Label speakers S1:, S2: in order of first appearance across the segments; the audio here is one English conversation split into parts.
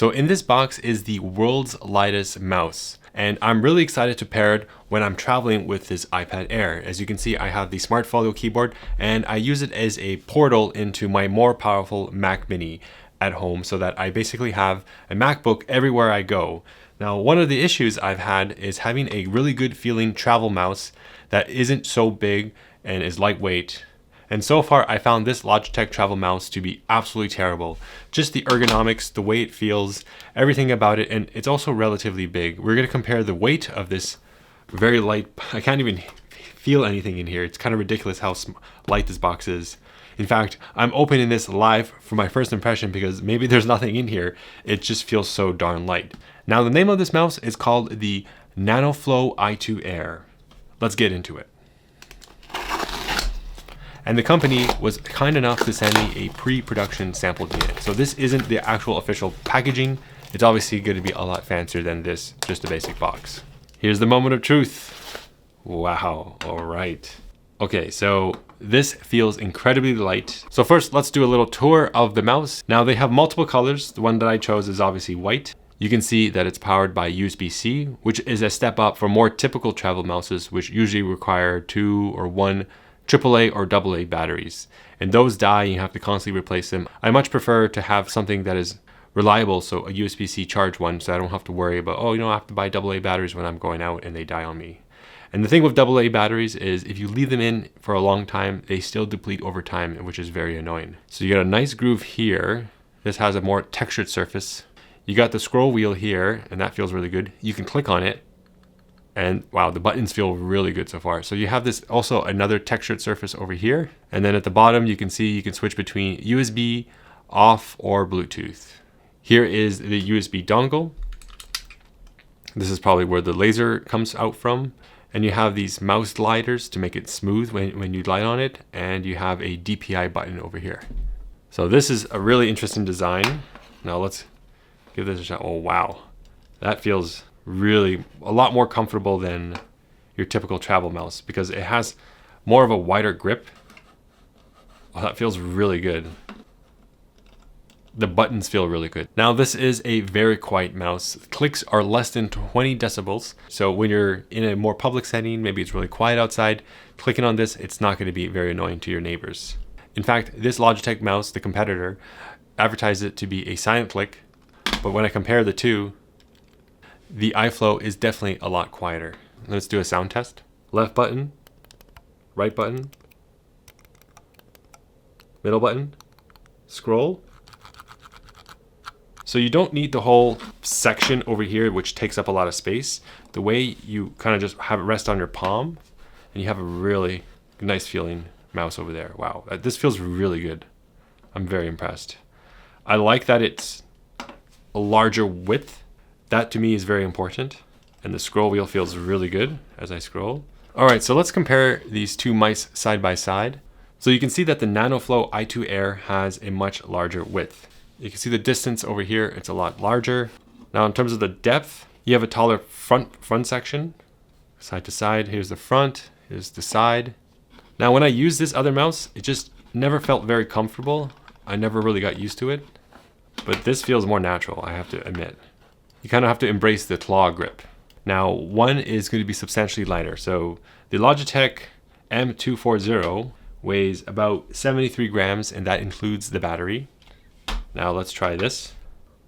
S1: So in this box is the world's lightest mouse. And I'm really excited to pair it when I'm traveling with this iPad Air. As you can see, I have the Smart Folio keyboard and I use it as a portal into my more powerful Mac Mini at home so that I basically have a MacBook everywhere I go. Now, one of the issues I've had is having a really good feeling travel mouse that isn't so big and is lightweight. And so far, I found this Logitech travel mouse to be absolutely terrible. Just the ergonomics, the way it feels, everything about it, and it's also relatively big. We're gonna compare the weight of this very light, I can't even feel anything in here. It's kind of ridiculous how light this box is. In fact, I'm opening this live for my first impression because maybe there's nothing in here. It just feels so darn light. Now, the name of this mouse is called the NanoFlow i2 Air. Let's get into it. And the company was kind enough to send me a pre-production sample unit. So this isn't the actual official packaging. It's obviously going to be a lot fancier than this, just a basic box. Here's the moment of truth. Wow, all right. Okay, so this feels incredibly light. So first, let's do a little tour of the mouse. Now they have multiple colors. The one that I chose is obviously white. You can see that it's powered by USB-C, which is a step up from more typical travel mouses, which usually require 2 or 1 AAA or AA batteries. And those die, you have to constantly replace them. I much prefer to have something that is reliable, so a USB-C charged one, so I don't have to worry about, oh, I have to buy AA batteries when I'm going out and they die on me. And the thing with AA batteries is if you leave them in for a long time, they still deplete over time, which is very annoying. So you got a nice groove here. This has a more textured surface. You got the scroll wheel here, and that feels really good. You can click on it, and wow, the buttons feel really good so far. So you have this also another textured surface over here. And then at the bottom, you can see you can switch between USB, off, or Bluetooth. Here is the USB dongle. This is probably where the laser comes out from. And you have these mouse gliders to make it smooth when you glide on it. And you have a DPI button over here. So this is a really interesting design. Now let's give this a shot. Oh, wow. That feels really a lot more comfortable than your typical travel mouse because it has more of a wider grip. Oh, that feels really good. The buttons feel really good. Now this is a very quiet mouse. Clicks are less than 20 decibels. So when you're in a more public setting, maybe it's really quiet outside, clicking on this, it's not going to be very annoying to your neighbors. In fact, this Logitech mouse, the competitor, advertised it to be a silent click. But when I compare the two, the iFlow is definitely a lot quieter. Let's do a sound test. Left button, right button, middle button, scroll. So you don't need the whole section over here, which takes up a lot of space. The way you kind of just have it rest on your palm, and you have a really nice feeling mouse over there. Wow, this feels really good. I'm very impressed. I like that it's a larger width. That to me is very important. And the scroll wheel feels really good as I scroll. All right, so let's compare these two mice side by side. So you can see that the NanoFlow i2 Air has a much larger width. You can see the distance over here, it's a lot larger. Now in terms of the depth, you have a taller front section, side to side. Here's the front, here's the side. Now when I use this other mouse, it just never felt very comfortable. I never really got used to it, but this feels more natural, I have to admit. You kind of have to embrace the claw grip. Now, one is going to be substantially lighter. So the Logitech M240 weighs about 73 grams, and that includes the battery. Now let's try this.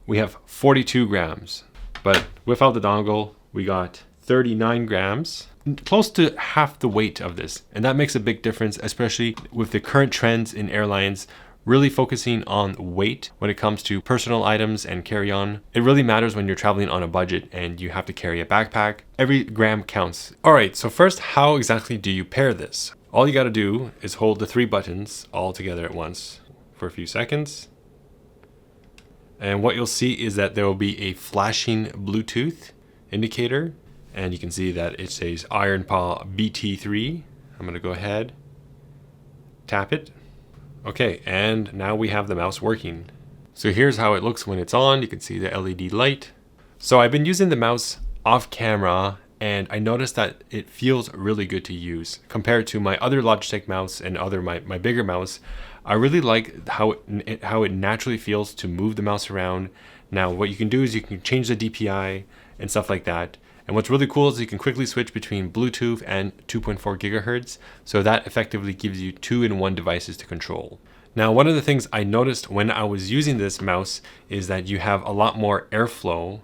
S1: We have 42 grams, but without the dongle, we got 39 grams, close to half the weight of this. And that makes a big difference, especially with the current trends in airlines really focusing on weight when it comes to personal items and carry-on. It really matters when you're traveling on a budget and you have to carry a backpack. Every gram counts. All right, so first, how exactly do you pair this? All you gotta do is hold the 3 buttons all together at once for a few seconds. And what you'll see is that there will be a flashing Bluetooth indicator. And you can see that it says Iron Paw BT3. I'm gonna go ahead, tap it. Okay, and now we have the mouse working. So here's how it looks when it's on. You can see the LED light. So I've been using the mouse off camera and I noticed that it feels really good to use. Compared to my other Logitech mouse and my bigger mouse, I really like how it naturally feels to move the mouse around. Now what you can do is you can change the DPI and stuff like that. And what's really cool is you can quickly switch between Bluetooth and 2.4 gigahertz. So that effectively gives you 2-in-1 devices to control. Now, one of the things I noticed when I was using this mouse is that you have a lot more airflow.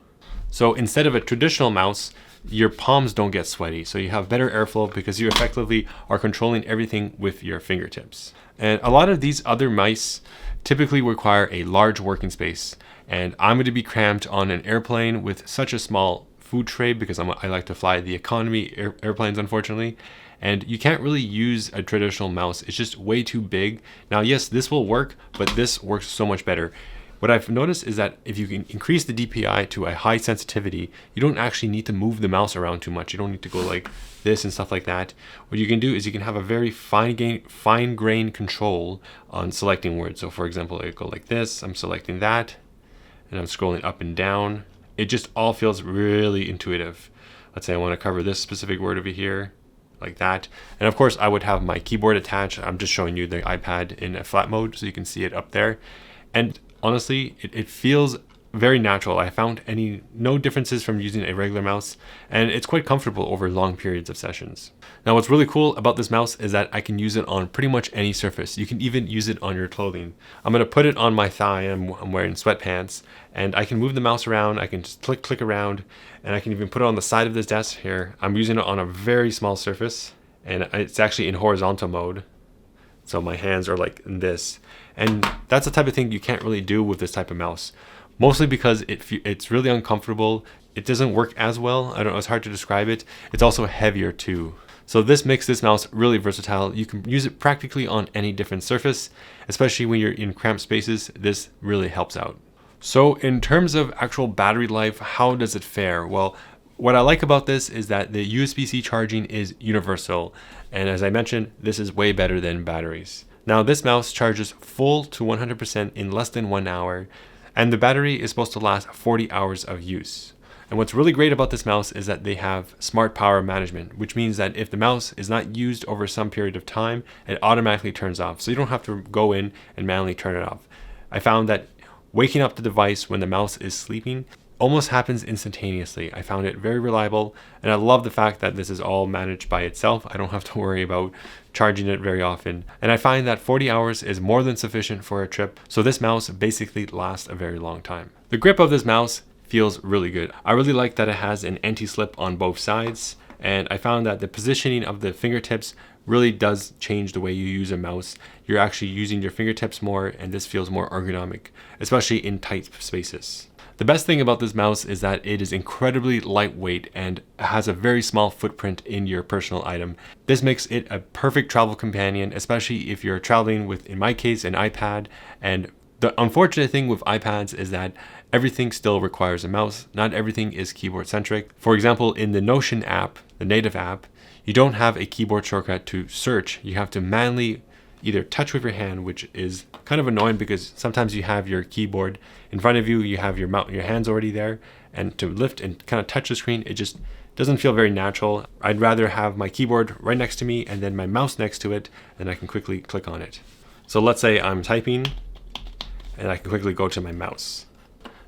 S1: So instead of a traditional mouse, your palms don't get sweaty. So you have better airflow because you effectively are controlling everything with your fingertips. And a lot of these other mice typically require a large working space. And I'm going to be cramped on an airplane with such a small food tray because I like to fly the economy airplanes, unfortunately. And you can't really use a traditional mouse. It's just way too big. Now, yes, this will work, but this works so much better. What I've noticed is that if you can increase the DPI to a high sensitivity, you don't actually need to move the mouse around too much. You don't need to go like this and stuff like that. What you can do is you can have a very fine-grained control on selecting words. So for example, I go like this, I'm selecting that, and I'm scrolling up and down. It just all feels really intuitive. Let's say I want to cover this specific word over here, like that. And of course I would have my keyboard attached. I'm just showing you the iPad in a flat mode so you can see it up there. And honestly, it feels very natural. I found no differences from using a regular mouse, and it's quite comfortable over long periods of sessions. Now, what's really cool about this mouse is that I can use it on pretty much any surface. You can even use it on your clothing. I'm going to put it on my thigh. I'm wearing sweatpants, and I can move the mouse around. I can just click around, and I can even put it on the side of this desk here. I'm using it on a very small surface, and it's actually in horizontal mode. So my hands are like this. And that's the type of thing you can't really do with this type of mouse. Mostly because it's really uncomfortable. It doesn't work as well. I don't know, it's hard to describe it. It's also heavier too. So this makes this mouse really versatile. You can use it practically on any different surface, especially when you're in cramped spaces. This really helps out. So in terms of actual battery life, how does it fare? Well, what I like about this is that the USB-C charging is universal. And as I mentioned, this is way better than batteries. Now this mouse charges full to 100% in less than 1 hour. And the battery is supposed to last 40 hours of use. And what's really great about this mouse is that they have smart power management, which means that if the mouse is not used over some period of time, it automatically turns off. So you don't have to go in and manually turn it off. I found that waking up the device when the mouse is sleeping almost happens instantaneously. I found it very reliable, and I love the fact that this is all managed by itself. I don't have to worry about charging it very often. And I find that 40 hours is more than sufficient for a trip, so this mouse basically lasts a very long time. The grip of this mouse feels really good. I really like that it has an anti-slip on both sides, and I found that the positioning of the fingertips really does change the way you use a mouse. You're actually using your fingertips more, and this feels more ergonomic, especially in tight spaces. The best thing about this mouse is that it is incredibly lightweight and has a very small footprint in your personal item. This makes it a perfect travel companion, especially if you're traveling with, in my case, an iPad. And the unfortunate thing with iPads is that everything still requires a mouse. Not everything is keyboard centric. For example, in the Notion app, the native app, you don't have a keyboard shortcut to search. You have to manually either touch with your hand, which is kind of annoying because sometimes you have your keyboard in front of you, you have your hands already there, and to lift and kind of touch the screen, it just doesn't feel very natural. I'd rather have my keyboard right next to me and then my mouse next to it, and I can quickly click on it. So let's say I'm typing, and I can quickly go to my mouse.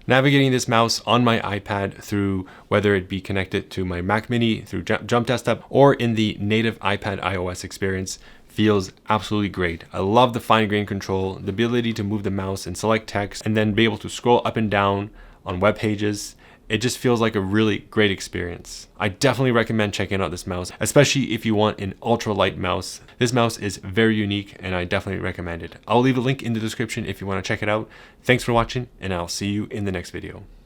S1: Navigating this mouse on my iPad through whether it be connected to my Mac Mini through Jump Desktop or in the native iPad iOS experience feels absolutely great. I love the fine-grained control, the ability to move the mouse and select text, and then be able to scroll up and down on web pages. It just feels like a really great experience. I definitely recommend checking out this mouse, especially if you want an ultra-light mouse. This mouse is very unique, and I definitely recommend it. I'll leave a link in the description if you want to check it out. Thanks for watching, and I'll see you in the next video.